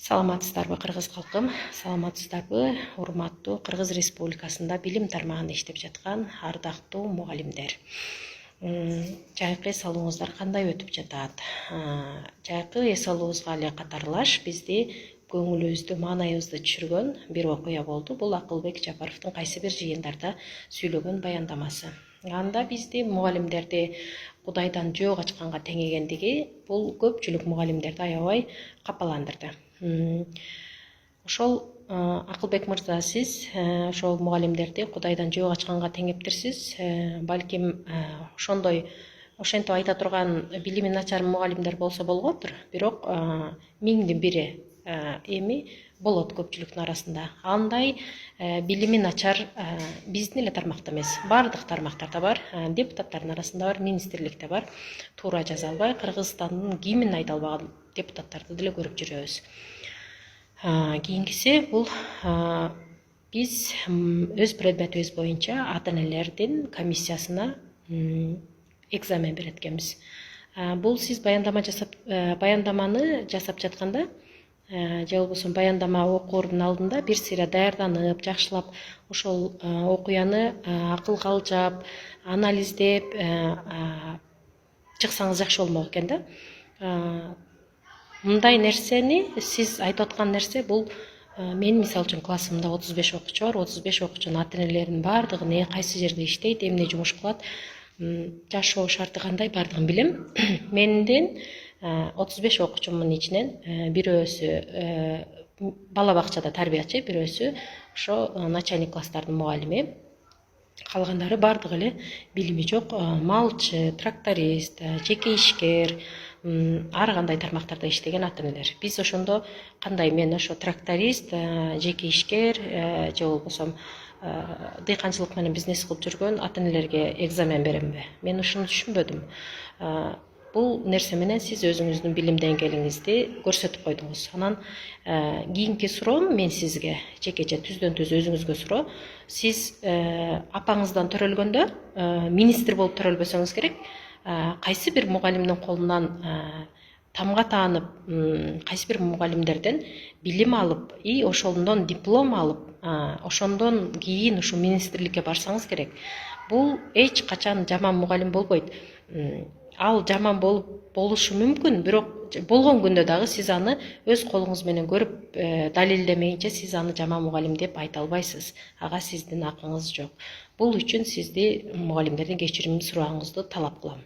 Саламатсыздарбы кыргыз калкым, саламатсыздарбы урматтуу Кыргыз Республикасында билим тармагында иштеп жаткан ардактуу мугалимдер. Жайкы эс алууңуздар кандай өтүп жатат? Жайкы эс алуубузга эле катарлаш бизди көңүлүбүздү, маанайыбызды түшүргөн бир окуя болду. Бул Акылбек Жапаровдун кайсы бир жыйындарда сүйлөгөн баяндамасы. Анда бизди мугалимдерди Кудайдан жөө качканга теңегендиги бул көпчүлүк мугалимдерди аябай капаландырды. Ошол Акылбек мырза, сиз ошол мугалимдерди Кудайдан жөө качканга теңептирсиз. Балким ошентип айта турган билими начар мугалимдер болсо болгондур, бирок миңдин бири эми болот көпчүлүктүн арасында. Андай билими начар биздин эле тармакта эмес, баардык тармактарда бар, депутаттардын арасында бар, министрликте бар. Туура жаза албай, Кыргызстандын кимин айта албаган депутаттарды деле көрүп жүрөбүз. Кийинкиси бул биз өз предметибиз боюнча ата энелердин комиссиясына экзамен берет экенбиз. Бул сиз баяндаманы жасап жатканда же болбосо баяндама окуурдун алдында бир сыйра даярданып, жакшылап ошол окуяны акылга алжап, анализдеп чыксаңыз жакшы болмок экен да. Мындай нерсени сиз айтып аткан нерсе бул мен мисалы үчүн классымда 35 окуучу бар, 35 окуучунун ата энелеринин баардыгы кайсы жерде иштейт, эмне жумуш кылат, жашоо шарты кандай баардыгын билем. Менден 35 окуучумун ичинен бирөөсү бала бакчада тарбиячы, бирөөсү ошо начальник класстардын мугалими. Калгандары баардыгы эле билими жок, малчы, тракторист, жеке ишкер, ар кандай тармактарда иштеген ата энелер. Биз ошондо кандай, мен ошо тракторист, жеке ишкер же болбосо дыйканчылык менен бизнес кылып жүргөн ата энелерге экзамен беремби? Мен ушуну түшүнбөдүм. Бул нерсе менен сиз өзүңүздүн билим деңгээлиңизди көрсөтүп койдуңуз. Анан кийинки суроом мен сизге жекече түздөн түз өзүңүзгө суроо. Сиз апаңыздан төрөлгөндө, министр болуп төрөлбөсөңүз керек, кайсы бир мугалимдин колунан тамга таанып, кайсы бир мугалимдерден билим алып, ошондон диплом алып, ошондон кийин ушу министрликке барсаңыз керек. Бул эч качан жаман мугалим болбойт. Ал жаман болушу мүмкүн, бирок болгон күндө дагы сиз аны өз колуңуз менен көрүп далилдемейинче сиз аны жаман мугалим деп айта албайсыз. Ага сиздин акыңыз жок. Бул үчүн сизди мугалимдерден кечирим сурооңузду талап кылам.